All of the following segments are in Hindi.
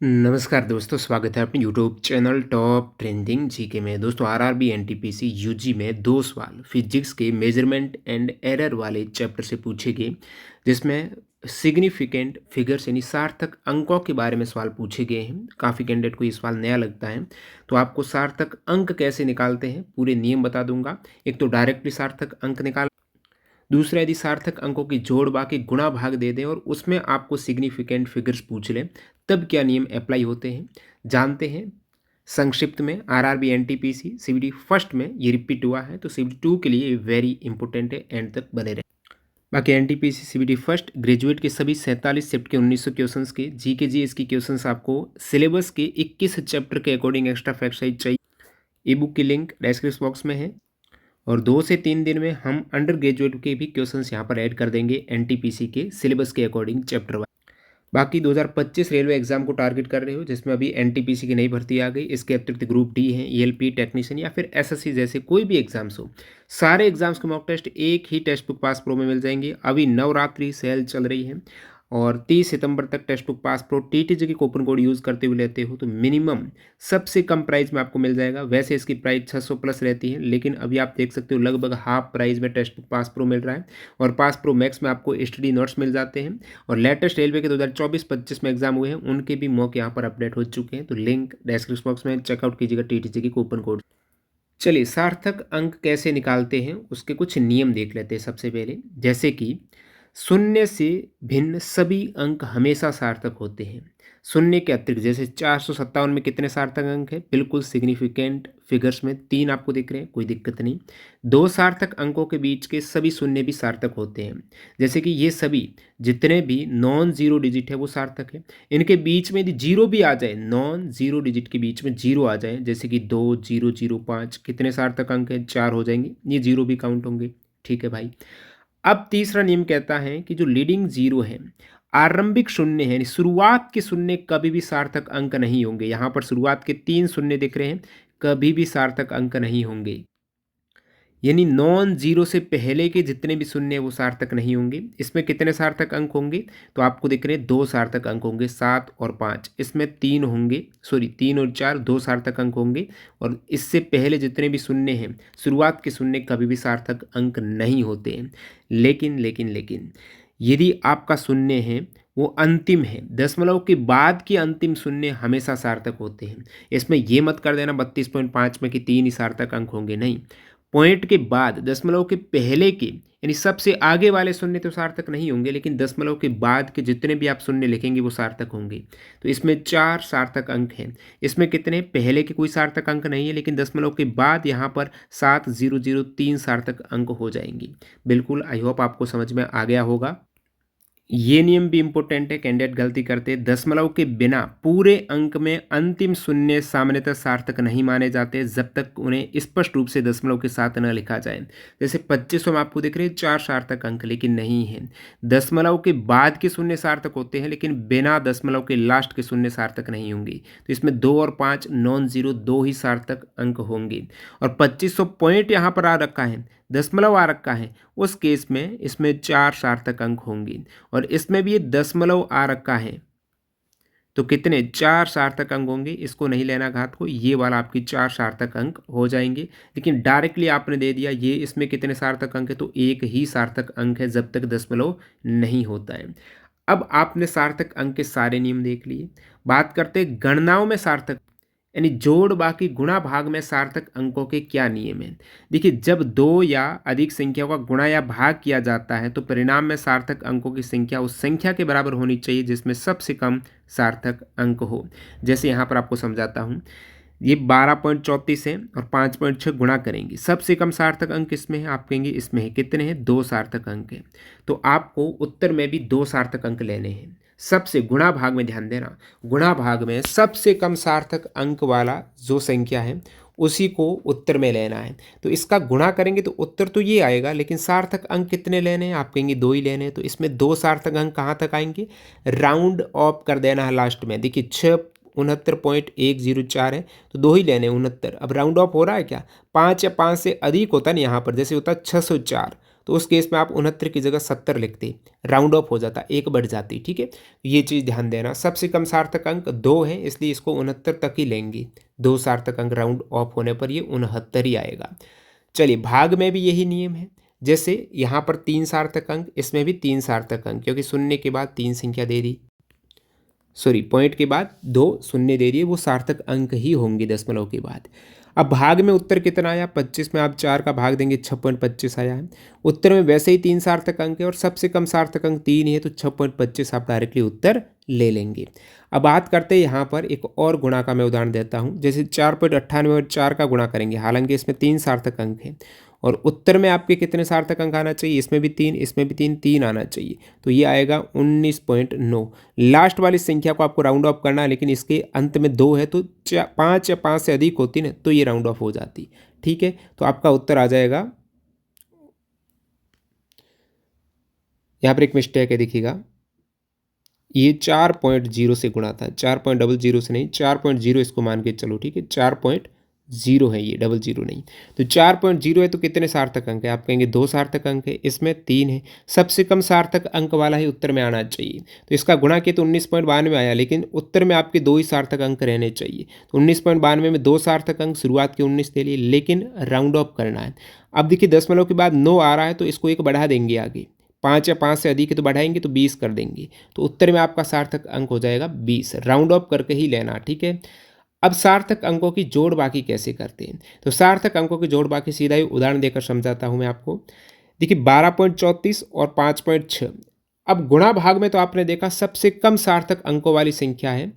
नमस्कार दोस्तों, स्वागत है अपने YouTube channel top trending GK में। दोस्तों आरआरबी एनटीपीसी यूजी में दो सवाल फिजिक्स के मेजरमेंट एंड एरर वाले चैप्टर से पूछे गए, जिसमें सिग्निफिकेंट फिगर्स यानी सार्थक अंकों के बारे में सवाल पूछे गए हैं। काफ़ी कैंडिडेट को ये सवाल नया लगता है, तो आपको सार्थक अंक कैसे निकालते हैं पूरे नियम बता दूंगा। एक तो डायरेक्टली सार्थक अंक निकाल, दूसरा यदि सार्थक अंकों की जोड़ बाकी गुणा भाग दे दें और उसमें आपको सिग्निफिकेंट फिगर्स पूछ लें, तब क्या नियम अप्लाई होते हैं जानते हैं संक्षिप्त में। आरआरबी एनटीपीसी सीबीडी फर्स्ट में ये रिपीट हुआ है, तो सीबीडी टू के लिए वेरी इंपॉर्टेंट है, एंड तक बने रहे। बाकी एनटीपीसी सीबीडी फर्स्ट ग्रेजुएट के सभी 47 शिफ्ट के 1900 क्वेश्चंस के जी जीएस की क्वेश्चंस आपको सिलेबस के 21 चैप्टर के अकॉर्डिंग एक्स्ट्रा फैक्ट साइज चाहिए। ई बुक की लिंक डिस्क्रिप्शन बॉक्स में है, और 2 से 3 दिन में हम अंडर ग्रेजुएट के भी क्वेश्चंस यहाँ पर ऐड कर देंगे एनटीपीसी के सिलेबस के अकॉर्डिंग चैप्टर वाइज। बाकी 2025 रेलवे एग्जाम को टारगेट कर रहे हो, जिसमें अभी एनटीपीसी की नई भर्ती आ गई, इसके अतिरिक्त ग्रुप डी है, ईएलपी टेक्नीशियन या फिर एसएससी जैसे कोई भी एग्जाम्स हो, सारे एग्जाम्स के मॉक टेस्ट एक ही टेक्स्ट बुक पास प्रो में मिल जाएंगे। अभी नवरात्रि सेल चल रही है और 30 सितंबर तक टेक्स्ट बुक पास प्रो टीटीजी की कूपन कोड यूज़ करते हुए लेते हो तो मिनिमम सबसे कम प्राइस में आपको मिल जाएगा। वैसे इसकी प्राइस 600 प्लस रहती है, लेकिन अभी आप देख सकते हो लगभग हाफ प्राइस में टेक्स्ट बुक पास प्रो मिल रहा है, और पास प्रो मैक्स में आपको स्टडी नोट्स मिल जाते हैं। और लेटेस्ट रेलवे के 2024-25 में एग्जाम हुए हैं, उनके भी मॉक यहाँ पर अपडेट हो चुके हैं, तो लिंक डिस्क्रिप्शन बॉक्स में चेकआउट कीजिएगा टीटीजी की कूपन कोड। चलिए सार्थक अंक कैसे निकालते हैं उसके कुछ नियम देख लेते हैं सबसे पहले। जैसे कि शून्य से भिन्न सभी अंक हमेशा सार्थक होते हैं। शून्य के अतिरिक्त जैसे 457 में कितने सार्थक अंक हैं, बिल्कुल सिग्निफिकेंट फिगर्स में 3 आपको दिख रहे हैं, कोई दिक्कत नहीं। दो सार्थक अंकों के बीच के सभी शून्य भी सार्थक होते हैं, जैसे कि ये सभी जितने भी नॉन जीरो डिजिट है वो सार्थक है। इनके बीच में यदि जीरो भी आ जाए, नॉन जीरो डिजिट के बीच में जीरो आ जाए, जैसे कि 2 0 0 5, कितने सार्थक अंक हैं, 4 हो जाएंगे, ये जीरो भी काउंट होंगे। ठीक है भाई। अब तीसरा नियम कहता है कि जो लीडिंग जीरो है, आरंभिक शून्य है, यानी शुरुआत के शून्य कभी भी सार्थक अंक नहीं होंगे। यहाँ पर शुरुआत के 3 शून्य दिख रहे हैं, कभी भी सार्थक अंक नहीं होंगे। यानी नॉन जीरो से पहले के जितने भी शून्य वो सार्थक नहीं होंगे। इसमें कितने सार्थक अंक होंगे, तो आपको दिख रहे हैं 2 सार्थक अंक होंगे, 7 और 5। इसमें 3 होंगे, सॉरी 3 और 4 2 सार्थक अंक होंगे। और इससे पहले जितने भी शून्य हैं, शुरुआत के शून्य कभी भी सार्थक अंक नहीं होते हैं। लेकिन यदि आपका शून्य है वो अंतिम है, दशमलव के बाद के अंतिम शून्य हमेशा सार्थक होते हैं। इसमें ये मत कर देना 32.5 में कि 3 ही सार्थक अंक होंगे, नहीं। पॉइंट के बाद दशमलव के पहले के यानी सबसे आगे वाले शून्य तो सार्थक नहीं होंगे, लेकिन दशमलव के बाद के जितने भी आप शून्य लिखेंगे वो सार्थक होंगे। तो इसमें 4 सार्थक अंक हैं। इसमें कितने, पहले के कोई सार्थक अंक नहीं है, लेकिन दशमलव के बाद यहाँ पर 7 0 0 3 सार्थक अंक हो जाएंगे। बिल्कुल, आई होप आपको समझ में आ गया होगा। ये नियम भी इंपॉर्टेंट है, कैंडिडेट गलती करते हैं। दशमलव के बिना पूरे अंक में अंतिम शून्य सामान्यतः सार्थक नहीं माने जाते जब तक उन्हें स्पष्ट रूप से दशमलव के साथ न लिखा जाए। जैसे 2500 में आपको दिख रहे हैं 4 सार्थक अंक, लेकिन नहीं है। दशमलव के बाद के शून्य सार्थक होते हैं, लेकिन बिना दशमलव के लास्ट के शून्य सार्थक नहीं होंगे। तो इसमें 2 और 5 नॉन जीरो 2 ही सार्थक अंक होंगे। और 2500 पॉइंट यहाँ पर आ रखा है, दशमलव आ रखा है, उस केस में इसमें 4 सार्थक अंक होंगे। और इसमें भी ये दशमलव आ रखा है, तो कितने, 4 सार्थक अंक होंगे। इसको नहीं लेना घात को, ये वाला आपकी 4 सार्थक अंक हो जाएंगे। लेकिन डायरेक्टली आपने दे दिया ये, इसमें कितने सार्थक अंक है, तो एक ही सार्थक अंक है जब तक दशमलव नहीं होता है। अब आपने सार्थक अंक के सारे नियम देख लिए। बात करते हैं गणनाओं में सार्थक यानी जोड़ बाकी गुणा भाग में सार्थक अंकों के क्या नियम हैं। देखिए, जब दो या अधिक संख्याओं का गुणा या भाग किया जाता है तो परिणाम में सार्थक अंकों की संख्या उस संख्या के बराबर होनी चाहिए जिसमें सबसे कम सार्थक अंक हो। जैसे यहाँ पर आपको समझाता हूँ, ये 12.34 है और 5.6 गुणा करेंगे, सबसे कम सार्थक अंक इसमें है, आप कहेंगे इसमें है, कितने हैं, 2 सार्थक अंक हैं। तो आपको उत्तर में भी 2 सार्थक अंक लेने हैं। सबसे गुणा भाग में ध्यान देना, गुणा भाग में सबसे कम सार्थक अंक वाला जो संख्या है उसी को उत्तर में लेना है। तो इसका गुणा करेंगे तो उत्तर तो ये आएगा, लेकिन सार्थक अंक कितने लेने हैं, आप कहेंगे 2 ही लेने हैं। तो इसमें 2 सार्थक अंक कहाँ तक आएंगे, राउंड ऑफ कर देना है लास्ट में। देखिए 69.104 है, तो 2 ही लेने 69। अब राउंड ऑफ हो रहा है क्या, 5 या 5 से अधिक होता है ना यहाँ पर, जैसे होता है 604, तो उस केस में आप 69 की जगह 70 लिखते, राउंड ऑफ हो जाता, एक बढ़ जाती। ठीक है, ये चीज़ ध्यान देना। सबसे कम सार्थक अंक 2 है, इसलिए इसको 69 तक ही लेंगे। 2 सार्थक अंक राउंड ऑफ होने पर ये 69 ही आएगा। चलिए, भाग में भी यही नियम है। जैसे यहाँ पर 3 सार्थक अंक, इसमें भी 3 सार्थक अंक, क्योंकि शून्य के बाद 3 संख्या दे दी, सॉरी पॉइंट के बाद 2 शून्य दे दिए, वो सार्थक अंक ही होंगे दशमलव के बाद। अब भाग में उत्तर कितना आया? 25 में आप 4 का भाग देंगे, 6.25 आया है। उत्तर में वैसे ही 3 सार्थक अंक है और सबसे कम सार्थक अंक 3 है, तो 6.25 आप डायरेक्टली उत्तर ले लेंगे। अब बात करते हैं यहाँ पर एक और गुणा का, मैं उदाहरण देता हूँ। जैसे 4.98 और 4 का गुणा करेंगे, हालांकि इसमें 3 सार्थक अंक है और उत्तर में आपके कितने सार्थक अंक आना चाहिए? इसमें भी 3, इसमें भी 3, 3 आना चाहिए, तो ये आएगा 19.9। लास्ट वाली संख्या को आपको राउंड ऑफ करना है, लेकिन इसके अंत में 2 है, तो 5 या 5 से अधिक होती ना, तो ये राउंड ऑफ हो जाती। ठीक है, तो आपका उत्तर आ जाएगा, यहाँ पर एक मिस्टेक है, देखिएगा, ये 4.0 से गुणा था, 4.00 से नहीं, 4.0 इसको मान के चलो। ठीक है, 4.0 है ये, 00 नहीं। तो 4.0 है, तो कितने सार्थक अंक है? आप कहेंगे 2 सार्थक अंक है, इसमें 3 है। सबसे कम सार्थक अंक वाला ही उत्तर में आना चाहिए, तो इसका गुणा किया तो 19.92 आया, लेकिन उत्तर में आपके 2 ही सार्थक अंक रहने चाहिए। तो 19.92 में 2 सार्थक अंक, शुरुआत के 19 ले लिए, लेकिन राउंड ऑफ करना है। अब देखिए, दशमलव के बाद 9 आ रहा है, तो इसको एक बढ़ा देंगे आगे, 5 या 5 से अधिक है तो बढ़ाएंगे, तो 20 कर देंगे, तो उत्तर में आपका सार्थक अंक हो जाएगा 20। राउंड ऑफ करके ही लेना। ठीक है, अब सार्थक अंकों की जोड़ बाकी कैसे करते हैं? तो सार्थक अंकों की जोड़ बाकी सीधा ही उदाहरण देकर समझाता हूं मैं आपको। देखिए, 12.34 और 5.6। अब गुणा भाग में तो आपने देखा सबसे कम सार्थक अंकों वाली संख्या है,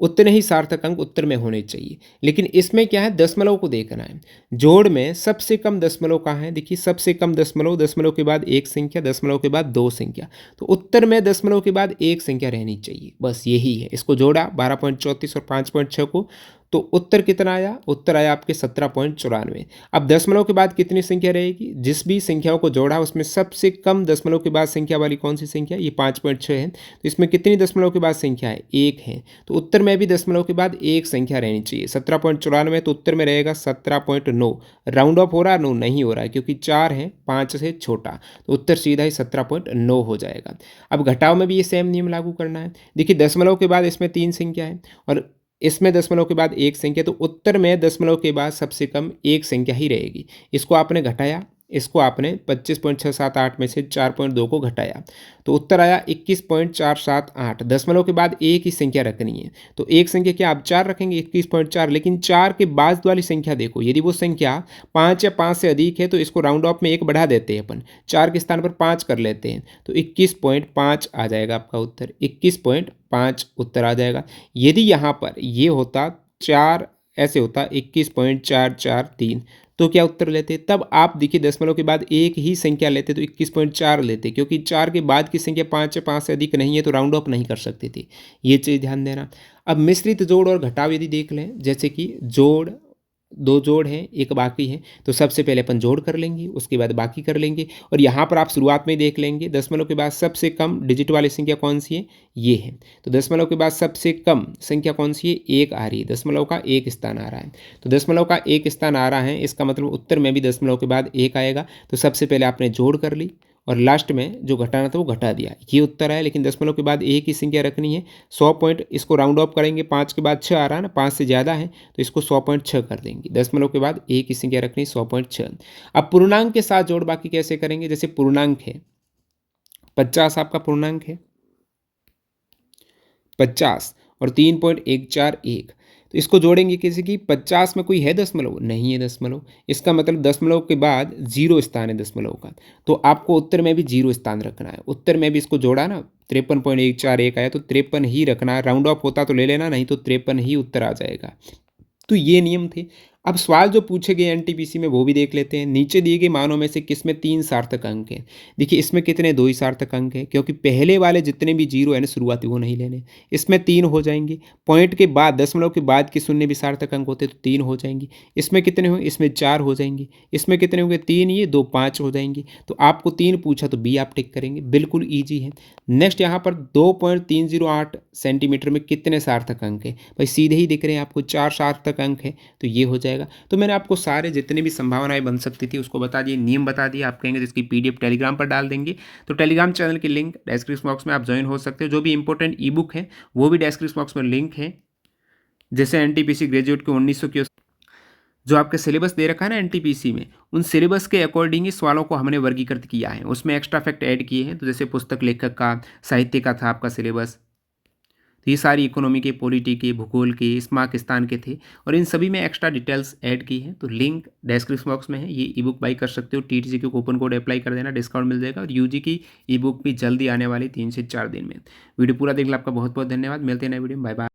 उतने ही सार्थक अंक उत्तर में होने चाहिए, लेकिन इसमें क्या है, दशमलव को देखना है। जोड़ में सबसे कम दशमलव कहाँ है? देखिए, सबसे कम दशमलव, दशमलव के बाद एक संख्या, दशमलव के बाद 2 संख्या, तो उत्तर में दशमलव के बाद एक संख्या रहनी चाहिए, बस यही है। इसको जोड़ा 12.34 और 5.6 को, तो उत्तर कितना आया? उत्तर आया आपके 17.94। अब दशमलव के बाद कितनी संख्या रहेगी? जिस भी संख्याओं को जोड़ा उसमें सबसे कम दशमलव के बाद संख्या वाली कौन सी संख्या? ये 5.6 है, तो इसमें कितनी दशमलव के बाद संख्या है? 1 है, तो उत्तर में भी दशमलव के बाद एक संख्या रहनी चाहिए। 17.94, तो उत्तर में रहेगा 17.9। राउंड ऑफ हो रहा है? नो, नहीं हो रहा है, क्योंकि 4 है 5 से छोटा, तो उत्तर सीधा ही 17.9 हो जाएगा। अब घटाव में भी ये सेम नियम लागू करना है। देखिए, दशमलव के बाद इसमें 3 संख्या है और इसमें दशमलव के बाद एक संख्या, तो उत्तर में दशमलव के बाद सबसे कम एक संख्या ही रहेगी। इसको आपने घटाया, इसको आपने 25.678 में से 4.2 को घटाया, तो उत्तर आया 21.478। दशमलव के बाद एक ही संख्या रखनी है, तो एक संख्या क्या आप 4 रखेंगे, 21.4, लेकिन 4 के बाद वाली संख्या देखो, यदि वो संख्या 5 या 5 से अधिक है तो इसको राउंड ऑफ में एक बढ़ा देते हैं अपन, 4 के स्थान पर 5 कर लेते हैं, तो 21.5 आ जाएगा आपका उत्तर। 21.5 उत्तर आ जाएगा। यदि यहाँ पर ये होता 4, ऐसे होता 21.443, तो क्या उत्तर लेते? तब आप देखिए, दशमलव के बाद एक ही संख्या लेते तो 21.4 लेते, क्योंकि 4 के बाद की संख्या 5 या 5 से अधिक नहीं है, तो राउंड ऑफ नहीं कर सकते थे। ये चीज़ ध्यान देना। अब मिश्रित जोड़ और घटाव यदि देख लें, जैसे कि जोड़, 2 जोड़ हैं, एक बाकी है, तो सबसे पहले अपन जोड़ कर लेंगे, उसके बाद बाकी कर लेंगे। और यहाँ पर आप शुरुआत में देख लेंगे, दशमलव के बाद सबसे कम डिजिट वाली संख्या कौन सी है? ये है। तो दशमलव के बाद सबसे कम संख्या कौन सी है? 1 आ रही है, दशमलव का 1 स्थान आ रहा है, तो दशमलव का 1 स्थान आ रहा है, इसका मतलब उत्तर में भी दशमलव के बाद 1 आएगा। तो सबसे पहले आपने जोड़ कर ली और लास्ट में जो घटाना था वो घटा दिया, ये उत्तर आया। लेकिन दशमलव के बाद एक ही संख्या रखनी है। 100 पॉइंट, इसको राउंड ऑफ करेंगे, 5 के बाद 6 आ रहा है ना, 5 से ज़्यादा है, तो इसको 100.6 कर देंगे। दशमलव के बाद एक ही संख्या रखनी, 100.6। अब पूर्णांक के साथ जोड़ बाकी कैसे करेंगे? जैसे पूर्णांक है 50, आपका पूर्णांक है 50 और 3.141, तो इसको जोड़ेंगे किसी की, 50 में कोई है दशमलव? नहीं है दशमलव, इसका मतलब दशमलव के बाद 0 स्थान है दशमलव का, तो आपको उत्तर में भी 0 स्थान रखना है। उत्तर में भी इसको जोड़ा ना, 53.141 आया, तो 53 ही रखना है। राउंड ऑफ होता तो ले लेना, नहीं तो 53 ही उत्तर आ जाएगा। तो ये नियम थे। अब सवाल जो पूछे गए एनटीपीसी में वो भी देख लेते हैं। नीचे दिए गए मानों में से किसमें 3 सार्थक अंक हैं? देखिए, इसमें कितने? 2 ही सार्थक अंक हैं, क्योंकि पहले वाले जितने भी 0 है ना शुरुआती, वो नहीं लेने, इसमें 3 हो जाएंगे। पॉइंट के बाद, दशमलव के बाद के शून्य भी सार्थक अंक होते तो 3 हो जाएंगे। इसमें कितने होंगे? इसमें 4 हो जाएंगे। इसमें कितने होंगे? 3, ये 2, 5 हो जाएंगे। तो आपको 3 पूछा तो बी आप टिक करेंगे, बिल्कुल ईजी है। नेक्स्ट यहाँ पर 2.308 सेंटीमीटर में कितने सार्थक अंक है? भाई सीधे ही दिख रहे हैं आपको, 4 सार्थक अंक है, तो ये हो जाएगा। जाएगा। तो मैंने आपको सारे जितने भी संभावनाएँ बन सकती थी उसको बता दिए, नियम बता दिए। आप कहेंगे तो इसकी पीडीएफ टेलीग्राम पर डाल देंगे। तो टेलीग्राम चैनल की लिंक डिस्क्रिप्शन बॉक्स में आप जॉइन हो सकते हो। जो भी इंपॉर्टेंट ई बुक है वो भी डिस्क्रिप्शन बॉक्स में लिंक है। जैसे एनटीपीसी ग्रेजुएट के 1900 के जो आपके सिलेबस दे रखा है ना एनटीपीसी में, उन सिलेबस के अकॉर्डिंग ही सवालों को हमने वर्गीकृत किया है। उसमें एक्स्ट्रा फैक्ट ऐड किए हैं। तो जैसे पुस्तक लेखक का, साहित्य का था आपका सिलेबस। तो ये सारी इकोनॉमी के, पॉलिटी के, भूगोल के, इस पाकिस्तान के थे और इन सभी में एक्स्ट्रा डिटेल्स ऐड की हैं। तो लिंक डिस्क्रिप्शन बॉक्स में है। ये ई बुक बाई कर सकते हो। टीटीसी के कूपन कोड अप्लाई कर देना, डिस्काउंट मिल जाएगा। और यूजी की ई बुक भी जल्दी आने वाली 3 से 4 दिन में। वीडियो पूरा देखने के लिए आपका बहुत बहुत धन्यवाद। मिलते हैं नए वीडियो में। Bye bye.